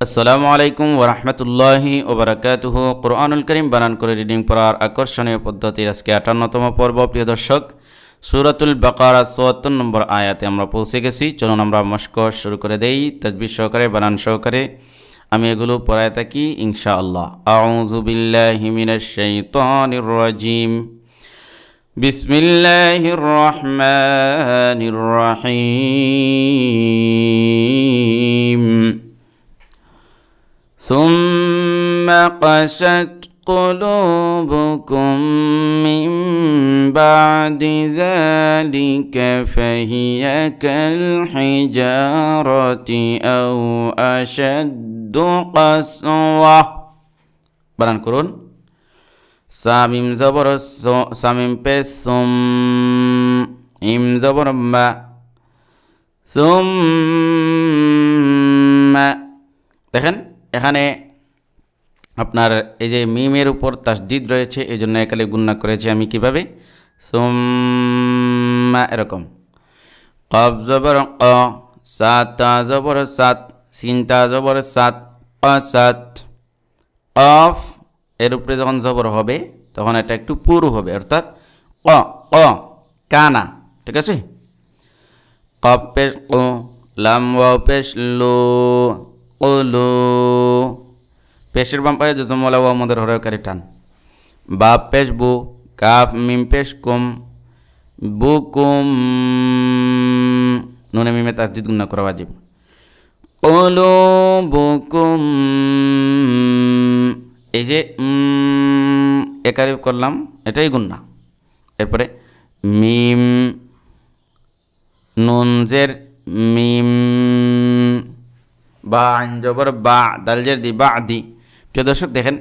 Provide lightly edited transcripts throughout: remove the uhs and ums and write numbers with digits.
আসসালামু আলাইকুম ওয়া রাহমাতুল্লাহি ওয়া বারাকাতুহু। কুরআনুল কারীম বানান করে রিডিং পড়ার আকর্ষণীয় পদ্ধতির আজকে 58তম পর্ব। প্রিয় দর্শক, সূরাতুল বাকারা ৭৪ নম্বর আয়াতে আমরা পৌঁছে গেছি। চলুন আমরা মশক শুরু করে দেই তাজবিদ সহকারে, বানান সহকারে। আমি এগুলো পড়ায় থাকি ইনশাআল্লাহ। আউযু বিল্লাহি মিনাশ শাইতানির রাজিম। বিসমিল্লাহির রহমানির রহিম। ثم قست قلوبكم من بعد ذلك فهي كالحجارة أو أشد قسوة। বানান করুন। সামিম জবর সামিম পেশ সুম, ইম জবর মা, সুম্মা। দেখেন এখানে আপনার এই যে মিমের উপর তাসদিদ রয়েছে, এই জন্য একালে গুণনা করেছি আমি কিভাবে, সুম্মা এরকম। কফ জবর ক, সাত তা জবর সাত, সিন তা জবর সাত, সাত। অফ এর উপরে যখন জবর হবে তখন এটা একটু পুরু হবে, অর্থাৎ ক ক কানা, ঠিক আছে। কফ পেশ ক, লাম ওয়াও পেশ লো, ওলো। পেশের বাম পায়ে জজম ওয়ালা ওয়াও মদের হরকারি টান। বাপ পেশ বু, কাফ মিম পেশ কুম, বুকুম। নুনে মিমে তাসদিদ গুণনা করা ওয়াজিব। ওলো বুকুম, এই যে একারিব করলাম, এটাই গুণনা। এরপরে মিম, নুন জের মিম, বা আইন জবর বা, দালজের দি বা দি। প্রিয় দর্শক দেখেন,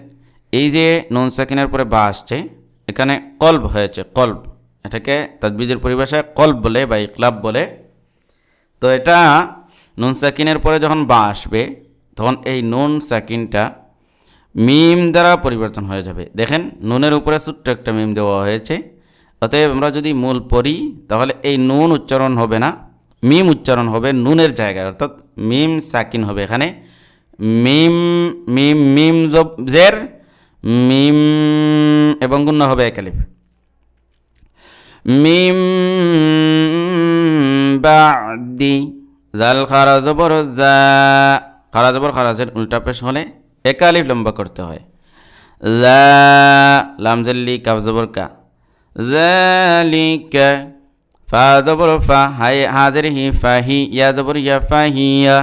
এই যে নুন সাকিনের পরে বা আসছে, এখানে কলব হয়েছে, কলব। এটাকে তাজবিদের পরিভাষায় কলব বলে বা ইকলাব বলে। তো এটা নুন সাকিনের পরে যখন বা আসবে তখন এই নুন সাকিনটা মিম দ্বারা পরিবর্তন হয়ে যাবে। দেখেন নুনের উপরে ছোট্ট একটা মিম দেওয়া হয়েছে, অতএব আমরা যদি মূল পড়ি তাহলে এই নুন উচ্চারণ হবে না, মিম উচ্চারণ হবে নুনের জায়গায়, অর্থাৎ মিম সাকিন হবে এখানে। মিম মিম মিম জের মিম এবং গুণনা হবে একালিফ। মিম বাদি, জাল খারা জবর জা, খারা জবর খারাজের উল্টা পেশ হলে একালিফ লম্বা করতে হয়। লা লাম জাল্লি কাফ জবর কা, যালিকা। ফা জবর ফা, হাই হাজের হি, ফাহি, ইয়া জবর ইয়া, ফাহিয়া।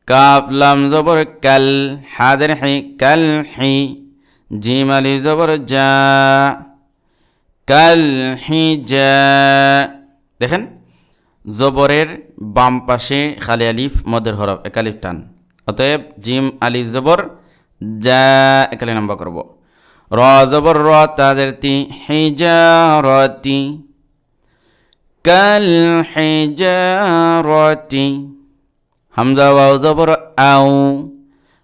কাফ লাম জবর কাল, হাজের হি, কাল হি। জিম আলিফ জবর জা, কাল হি জা। দেখেন জবরের বাম পাশে খালি আলিফ মদের হরফ, একালিফ টান। অতএব জিম আলিফ জবর জা, একালি লম্বা করব। র জবর র, তাজের তি, হিজারতি, কাল হিজারতি। হামজা ওয়াও জবর আউ,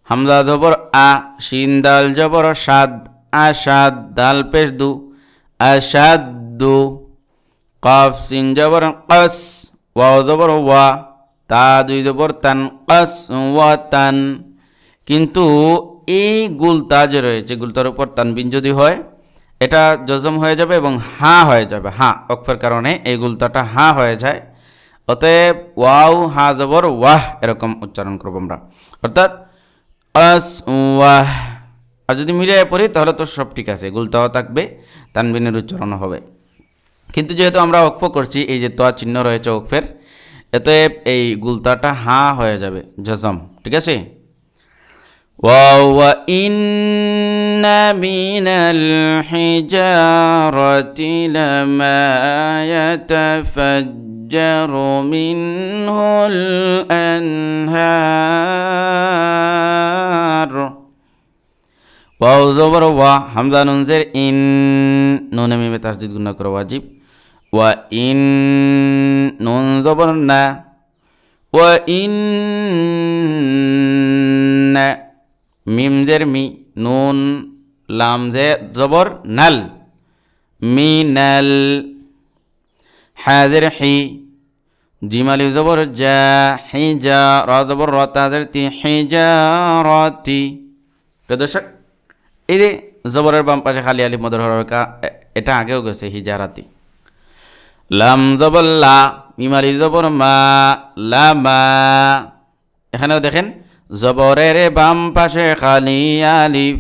হামজা জবর আ, শিন দাল জবর সাদ, আসাদ, দাল পেশ দু, আসাদু। কফ সিন জবর কস, ওয়াও জবর ওয়া, তা দুই জবর তান, কস ওয়া তান। কিন্তু এই গুলতা যে রয়েছে, গুলতার উপর তানবিন যদি হয় এটা জজম হয়ে যাবে এবং হা হয়ে যাবে। হা অক্ষরের কারণে এই গুলতাটা হা হয়ে যায়। অতএব ওয়াও হা জবর ওয়াহ এরকম উচ্চারণ করব আমরা, অর্থাৎ আস ওয়াহ। আর যদি মিলিয়ে পড়ি তাহলে তো সব ঠিক আছে, গুলতাও থাকবে, তানবিনের উচ্চারণ হবে। কিন্তু যেহেতু আমরা ওকফ করছি, এই যে তোয়া চিহ্ন রয়েছে ওকফের, অতএব এই গুলতাটা হা হয়ে যাবে, জজম, ঠিক আছে। وَإِنَّ مِنَ الْحِجَارَةِ لَمَا يَتَفَجَّرُ مِنْهُ الْأَنْهَارُ। ওয়াও জবর ওয়া, হামজা নুন জের ইন, নুনে মিমে তাসদিদ গুণনা করা ওয়াজিব। ওয়া ইন, নুন জবর না, ওয়া ইন, মিম জের মি, নুন লাম জে জবর নাল, মিনাল। হাজের হি, জিম আলিফ জবর জা, হিজা, র জবর র, তা জের তি, হিজারতি। প্রিয় দর্শক, এই যে জবরের বাম পাশে খালি আলিফ মদের হরকা, এটা আগেও গেছে, হিজারাতি। লাম জবর লা, মিম আলিফ জবর মা, লামা। এখানেও দেখেন জবরের বাম পাশে খালি আলিফ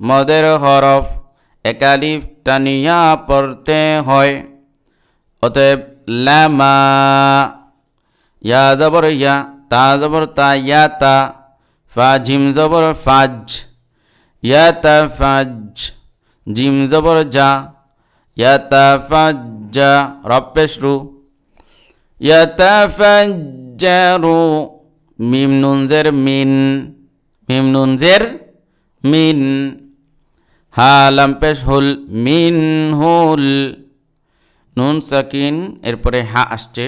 মদের হরফ, এক আলিফ টানিয়া পড়তে হয়, অতএব লামা। ইয়া জবর ইয়া, তা জবর তা, ইয়া তা। ফা জিম জবর ফাজ, ইয়া তা ফাজ। জিম জবর জা, ইয়া তা ফাজ জা, রব পেশ রু, ইয়া তা ফাজ রু। মিম নুন জের মিন, মিম নুন জের মিন। হা লাম পেশ হুল, মিন হুল। নুন সাকিন এরপরে হা আসছে,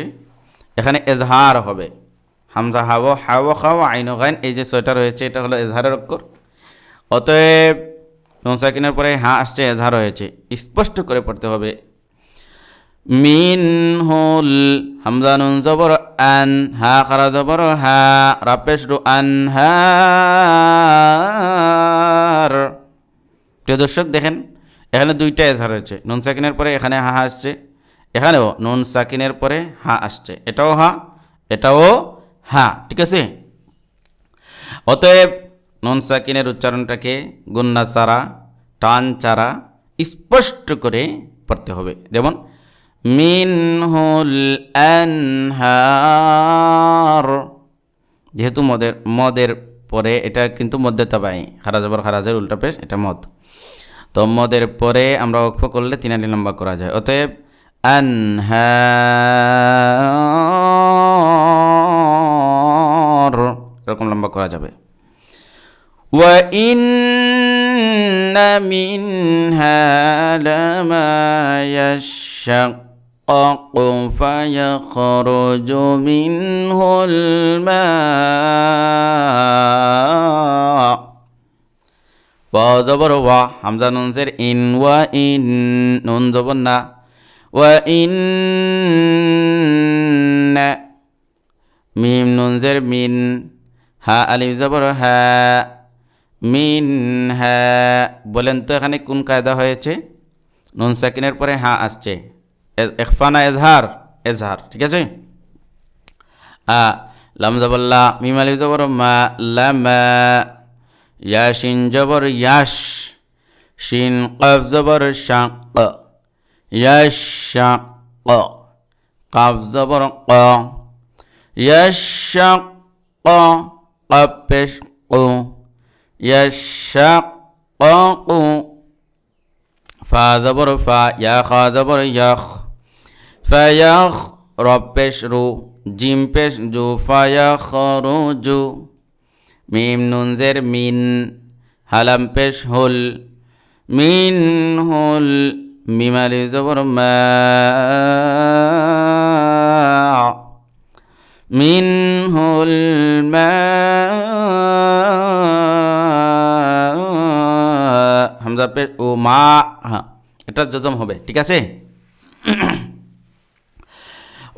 এখানে এজহার হবে। হামজা হাও, হাও খাও, আইন গাইন, এই যে ছয়টা রয়েছে এটা হলো এজহারের অক্ষর। অতএব নুন সাকিনের পরে হা আসছে, এজহার হয়েছে, স্পষ্ট করে পড়তে হবে। মিন হুল, হামজা নুন জবর আন, হা খারা জবর হা, রাপেশ রু, আনহার। প্রিয় দর্শক দেখেন, এখানে দুইটা এজহার হয়েছে, নুন সাকিনের পরে এখানে হা আসছে, এখানেও নুন সাকিনের পরে হা আসছে, এটাও হা, এটাও হা, ঠিক আছে। অতএব নুন সাকিনের উচ্চারণটাকে গুন্না ছাড়া, টান ছাড়া স্পষ্ট করে পড়তে হবে। যেমন মিনহুল আনহার, যেহেতু মদের পরে এটা কিন্তু মধ্যে তাবাই, খারা জবর খারাজের উল্টা পেশ, এটা মদ। তো মদের পরে আমরা ওকফ করলে 3 আলিফ লম্বা করা যায়, অতএব আনহার এরকম লম্বা করা যাবে। ওয়া ইন্না মিনহা লামা ইয়াশাক্কাকু ফায়াখরুজু মিনহুল মা। ওয়া জবর ওয়া, হামজা নুন জের ইন, ওয়া ইন, নুন জবর না, ওয়া ইন্না। মিম নুন জের মিন, হা আলিফ জবর হা, মিন হা। বলেন তো এখানে কোন কায়দা হয়েছে? নুন সাকিনের পরে হা আসছে, ইখফা না এজহার? এজহার, ঠিক আছে। লাম জবর লা, মিম আলিফ জবর মা, লামা। ইয়া শিন জবর ইয়াশ, শিন কাফ জবর শাক, ইয়াশাক। কাফ জবর ক, ইয়াশাক, কাফ পেশ কু, ইয়াশাক। ফা জবর ফা, ইয়া খা জবর ইয়াখ, ফায়াখ, রব পেশ রু, জিম পেশ জু, ফায়াখরুজু। মিম নুন জের মিন, হালাম পেশ হুল, মিন হুল। মিম আলিফ জবর মা, মিন হুল মা। হামজা পেশ ও মা, এটা জজম হবে, ঠিক আছে।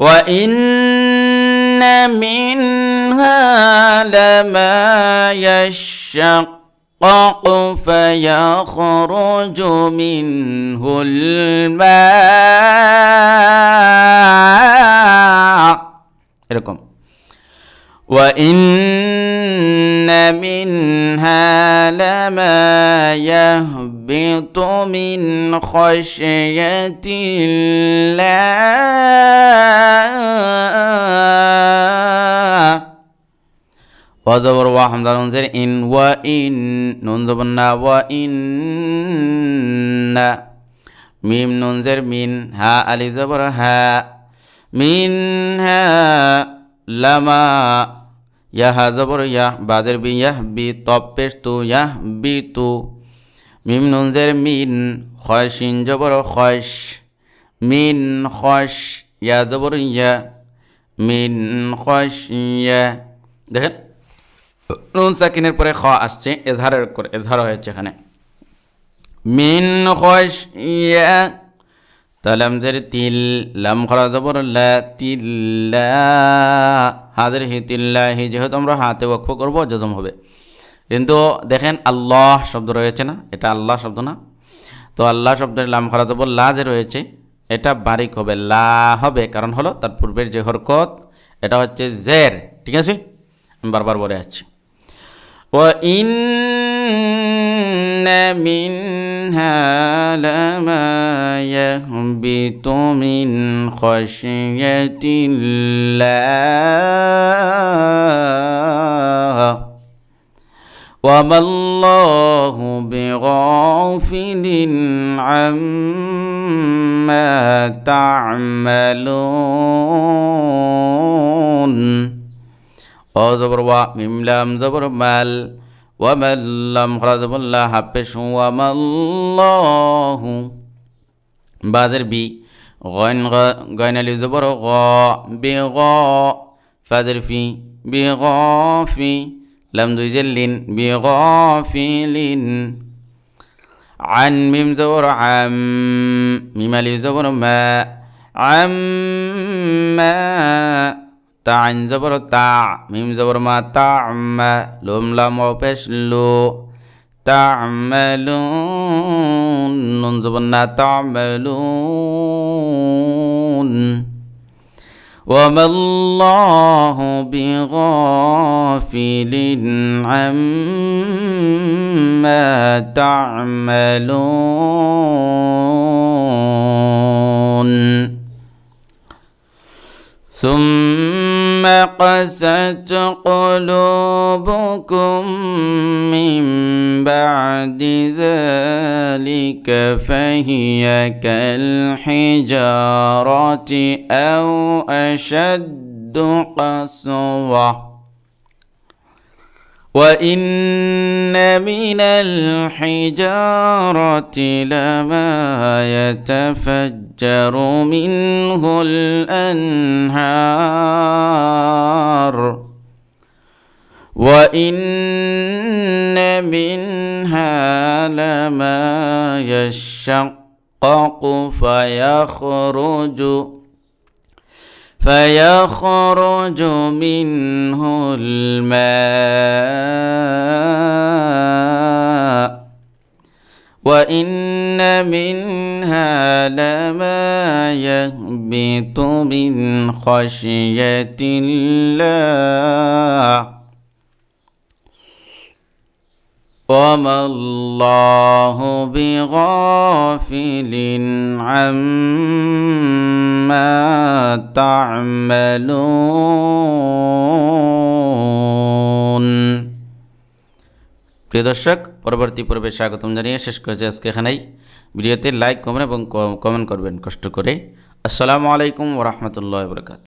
ওয়া ইন্না মিনহা লামা ইয়াশাক্কাকু ফায়াখরুজু মিনহুল মা, এরকম। ওয়া ইন্না মিনহা লামা ইয়াহবিতু মিন খাশিয়াতিল্লাহ। ওয়া জবর ওয়া, হামজা নুন জের ইন, ওয়া ইন, নুন জবর না, ওয়া ইন্না। মিম নুন জের মিন, হা আলিফ জবর হা, মিনহা লামা। ইয়া হা জবর ইয়া, বাজের বি, ইয়াহ বি, তব পেশ তু, ইয়াহ বি তু। মিম নুন জের মিন, খয় শিন জবর খয়শ, মিন খয়শ। ইয়া জবর ইয়া, মিন খয়শ ইয়া। দেখেন নুন সাকিনের পরে খ আসছে, এজহার হয়েছে এখানে। মিন খয়শ ইয়া, তালাম জের তিল লাম খরা জবর লা তিল্লা হাদের হি তিল্লাহি যেহেতু আমরা হাতে ওয়াকফ করব জজম হবে কিন্তু দেখেন আল্লাহ শব্দ রয়েছে না এটা আল্লাহ শব্দ না তো আল্লাহ শব্দের লাম খরা জবর লা যে রয়েছে এটা বারিক হবে লা হবে কারণ হলো তার পূর্বের যে হরকত এটা হচ্ছে জের ঠিক আছে আমি বারবার বলে আসছি ওয়া ইন্না মিনহা লামা ইয়াহবিতু মিন খাশিয়াতিল্লাহ ওয়া মাল্লাহু বিগাফিলিন আম্মা তা'মালুন ও জবর ওয়া মিম লাম জবর মাল ওয়া মাল্লাম খরা জবর লা হাফেশ ওয়া মাল্লাহু বাদের বি গয়ন গয়ন আলিফ জবর গ বিগ ফাজর ফি বিগাফি লাম দুই জেলিন বিগাফিলিন عن ميم زبر عم ميم ألف زبر ما عما تعن زبر تع ميم زبر ما تعمى لم لام وبش لو تعملون نون زبر نا تعملون وما الله بغافل عما تعملون ثم قست قلوبكم من بعد ذلك فهي كالحجارة أو أشد قسوة وإن من الحجارة لما يتفجر منه الأنهار وإن منها لما يشقق فيخرج منه الماء وإن منها لما يهبط من خشية الله وما الله بغافل عما تعملون প্রিয় দর্শক পরবর্তী পর্বে স্বাগতম জানিয়ে শেষ করেছি আজকে এখানেই ভিডিওতে লাইক কমেন্ট এবং কমেন্ট করবেন কষ্ট করে আসসালামু আলাইকুম ওয়া রাহমাতুল্লাহি ওয়া বারাকাতুহু